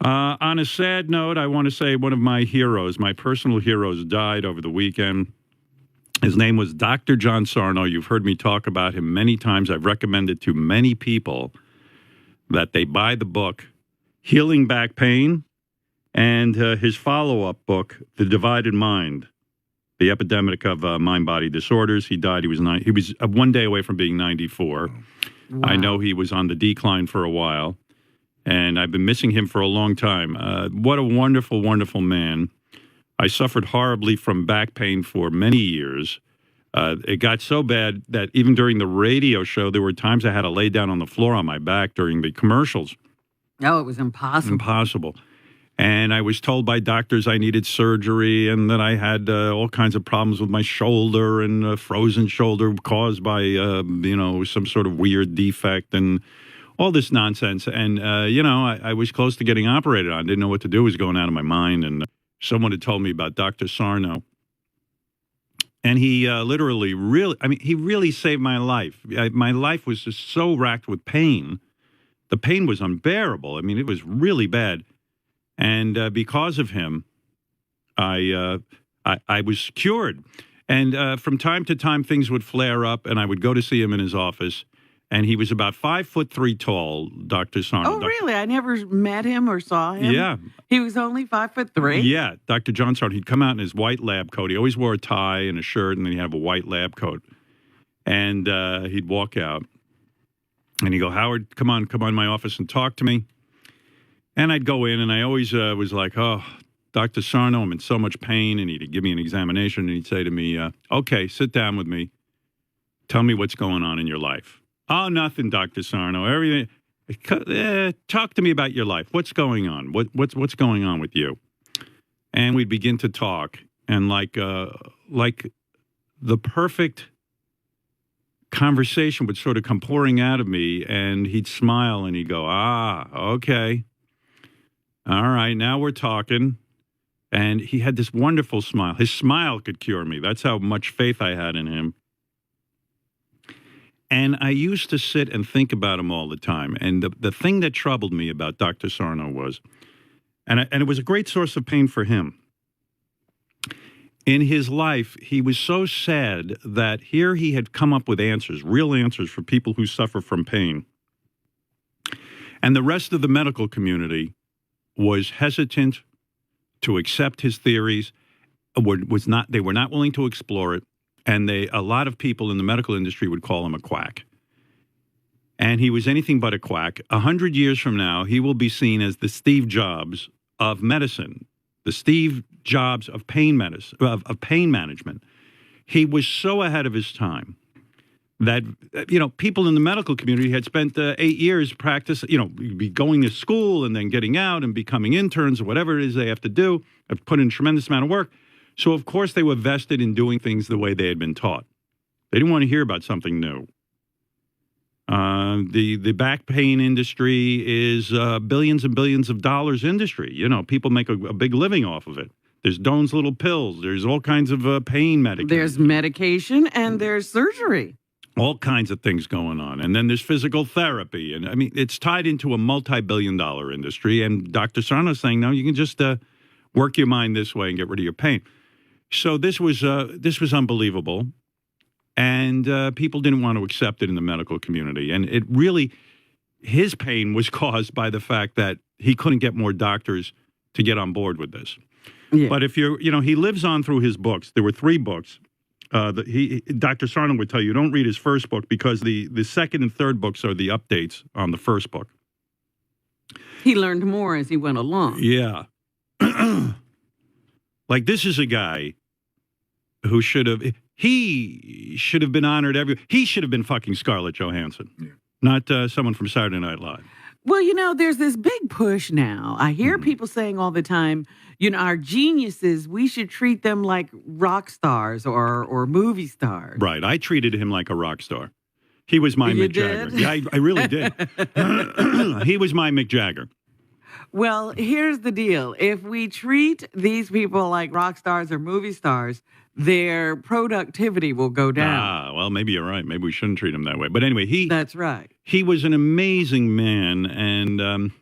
On a sad note, I want to say one of my heroes, my personal heroes, died over the weekend. His name was Dr. John Sarno. You've heard me talk about him many times. I've recommended to many people that they buy the book, Healing Back Pain, and his follow-up book, The Divided Mind, The Epidemic of Mind-Body Disorders. He died. He was one day away from being 94. Wow. I know he was on the decline for a while, and I've been missing him for a long time. What a wonderful, wonderful man. I suffered horribly from back pain for many years. It got so bad that even during the radio show, there were times I had to lay down on the floor on my back during the commercials. No, it was impossible. Impossible. And I was told by doctors I needed surgery and that I had all kinds of problems with my shoulder and a frozen shoulder caused by, some sort of weird defect and all this nonsense. And, I was close to getting operated on. Didn't know what to do. It was going out of my mind. And someone had told me about Dr. Sarno. And he he really saved my life. My life was just so racked with pain. The pain was unbearable. I mean, it was really bad. And because of him, I was cured. And from time to time, things would flare up, and I would go to see him in his office. And he was about 5'3" tall, Dr. Sarno. Oh, really? I never met him or saw him. Yeah. He was only 5'3"? Yeah, Dr. John Sarno. He'd come out in his white lab coat. He always wore a tie and a shirt, and then he'd have a white lab coat. And he'd walk out, and he'd go, Howard, come on in my office and talk to me. And I'd go in, and I always was like, oh, Dr. Sarno, I'm in so much pain. And he'd give me an examination, and he'd say to me, okay, sit down with me. Tell me what's going on in your life. Oh, nothing, Dr. Sarno. Everything. Talk to me about your life. What's going on? What's going on with you? And we'd begin to talk, and like the perfect conversation would sort of come pouring out of me, and he'd smile, and he'd go, okay. All right, now we're talking. And he had this wonderful smile. His smile could cure me. That's how much faith I had in him. And I used to sit and think about him all the time. And the thing that troubled me about Dr. Sarno was, and it was a great source of pain for him, in his life, he was so sad that here he had come up with answers, real answers for people who suffer from pain. And the rest of the medical community was hesitant to accept his theories, they were not willing to explore it, and a lot of people in the medical industry would call him a quack. And he was anything but a quack. 100 years from now, he will be seen as the Steve Jobs of medicine, the Steve Jobs of pain medicine, of pain management. He was so ahead of his time that, people in the medical community had spent 8 years be going to school and then getting out and becoming interns or whatever it is they have to do, have put in a tremendous amount of work. So, of course, they were vested in doing things the way they had been taught. They didn't want to hear about something new. The back pain industry is billions and billions of dollars industry. People make a big living off of it. There's Doan's Little Pills. There's all kinds of pain medication. There's medication and there's surgery. All kinds of things going on. And then there's physical therapy. And, it's tied into a multi-billion-dollar industry. And Dr. Sarno's saying, no, you can just work your mind this way and get rid of your pain. So this was unbelievable. And people didn't want to accept it in the medical community. And it really, his pain was caused by the fact that he couldn't get more doctors to get on board with this. Yeah. But if he lives on through his books. There were 3 books. Dr. Sarno would tell you, don't read his first book because the second and third books are the updates on the first book. He learned more as he went along. Yeah. Like, this is a guy who should have been honored he should have been fucking Scarlett Johansson, not someone from Saturday Night Live. Well, there's this big push now. I hear people saying all the time, our geniuses, we should treat them like rock stars or movie stars. Right. I treated him like a rock star. He was my Mick Jagger. Yeah, I really did. He was my Mick Jagger. Well, here's the deal. If we treat these people like rock stars or movie stars, their productivity will go down. Well, maybe you're right. Maybe we shouldn't treat him that way. But anyway, That's right. He was an amazing man, and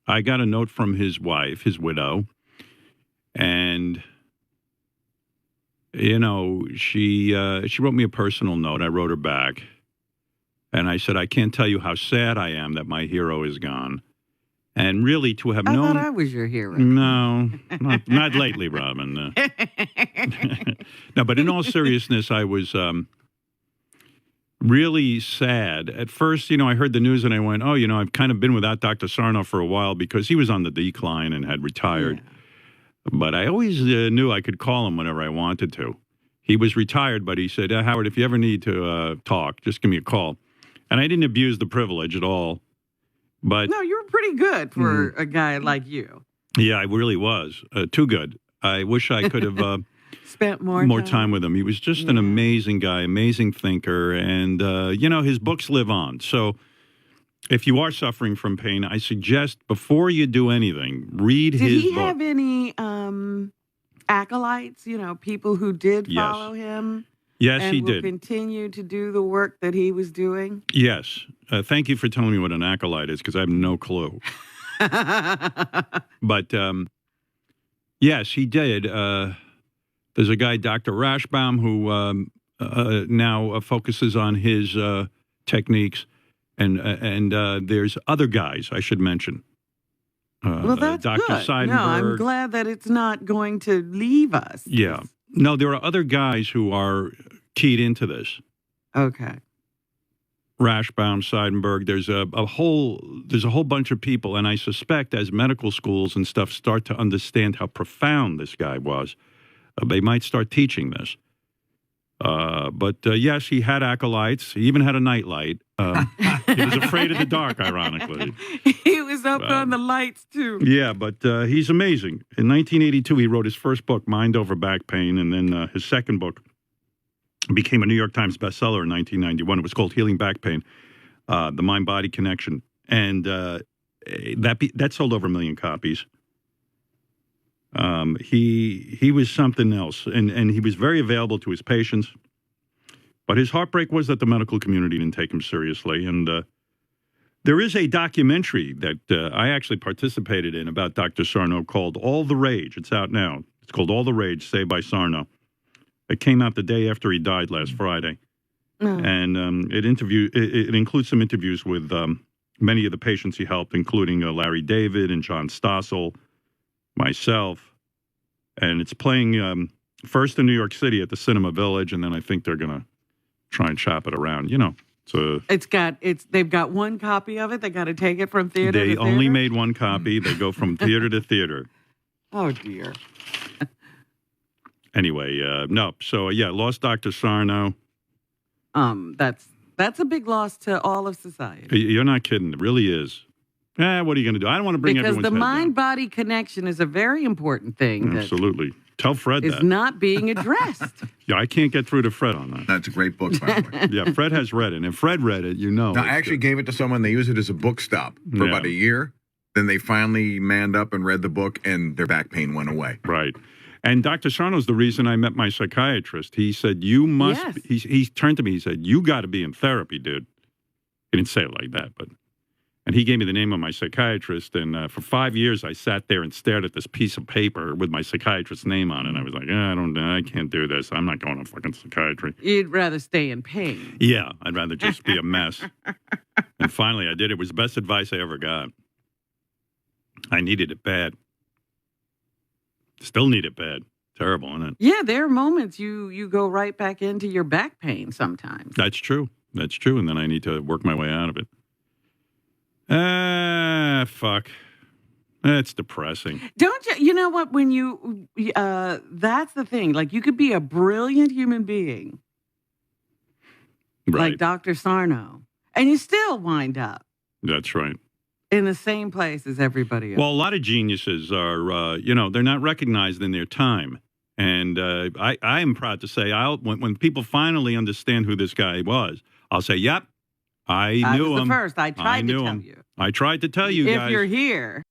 I got a note from his wife, his widow, and you know, she wrote me a personal note. I wrote her back, and I said, I can't tell you how sad I am that my hero is gone. And really, to have I known... thought I was your hero. No, not lately, Robin. No, but in all seriousness, I was really sad. At first, you know, I heard the news and I went, oh, you know, I've kind of been without Dr. Sarno for a while because he was on the decline and had retired. Yeah. But I always knew I could call him whenever I wanted to. He was retired, but he said, Howard, if you ever need to talk, just give me a call. And I didn't abuse the privilege at all. But no, you were pretty good for a guy like you. Yeah, I really was. Too good. I wish I could have spent more time with him. He was just an amazing guy, amazing thinker. And, you know, his books live on. So if you are suffering from pain, I suggest before you do anything, read his book. Did he have any acolytes, you know, people who did follow him? Yes, and he did. And continue to do the work that he was doing? Yes. Thank you for telling me what an acolyte is, because I have no clue. But, yes, he did. There's a guy, Dr. Rashbaum, who now focuses on his techniques. And there's other guys I should mention. Well, that's Dr. good. Seidenberg. No, I'm glad that it's not going to leave us. Yeah. No, there are other guys who are keyed into this. Okay. Rashbaum, Seidenberg. There's a whole bunch of people, and I suspect as medical schools and stuff start to understand how profound this guy was, they might start teaching this. But yes, he had acolytes. He even had a nightlight. He was afraid of the dark, ironically. He was up on the lights, too. Yeah, but he's amazing. In 1982, he wrote his first book, Mind Over Back Pain, and then his second book became a New York Times bestseller in 1991. It was called Healing Back Pain, The Mind-Body Connection. And that sold over 1 million copies. He was something else, and he was very available to his patients. But his heartbreak was that the medical community didn't take him seriously. And there is a documentary that I actually participated in about Dr. Sarno called All the Rage. It's out now. It's called All the Rage, Saved by Sarno. It came out the day after he died last Friday. And it includes some interviews with many of the patients he helped, including Larry David and John Stossel, myself. And it's playing first in New York City at the Cinema Village, and then I think they're going to try and shop it around. You know, they've got one copy of it. They got to take it from theater to theater. They only made one copy. They go from theater to theater. Oh, dear. Anyway, no. So, yeah, lost Dr. Sarno. That's a big loss to all of society. You're not kidding. It really is. What are you going to do? I don't want to bring everyone's head down. Because the mind-body connection is a very important thing. Absolutely. Tell Fred that. It's not being addressed. Yeah, I can't get through to Fred on that. That's a great book, by the way. Yeah, Fred has read it. And if Fred read it, you know. No, I actually gave it to someone. They used it as a book stop for about a year. Then they finally manned up and read the book, and their back pain went away. Right. And Dr. Sarno's the reason I met my psychiatrist. He said, you must, he turned to me, he said, you got to be in therapy, dude. He didn't say it like that, but, and he gave me the name of my psychiatrist. And for 5 years, I sat there and stared at this piece of paper with my psychiatrist's name on it. And I was like, I can't do this. I'm not going to fucking psychiatry. You'd rather stay in pain. Yeah, I'd rather just be a mess. And finally, I did. It was the best advice I ever got. I needed it bad. Still need it bad. Terrible, isn't it? Yeah, there are moments you go right back into your back pain sometimes. That's true. That's true. And then I need to work my way out of it. Fuck. It's depressing. Don't you know what, when that's the thing. Like, you could be a brilliant human being. Right. Like Dr. Sarno. And you still wind up. That's right. In the same place as everybody else. Well, a lot of geniuses are, they're not recognized in their time. And I am proud to say, when people finally understand who this guy was, I'll say, yep, I knew him. I was the first. I tried to tell you. I tried to tell you guys. If you're here.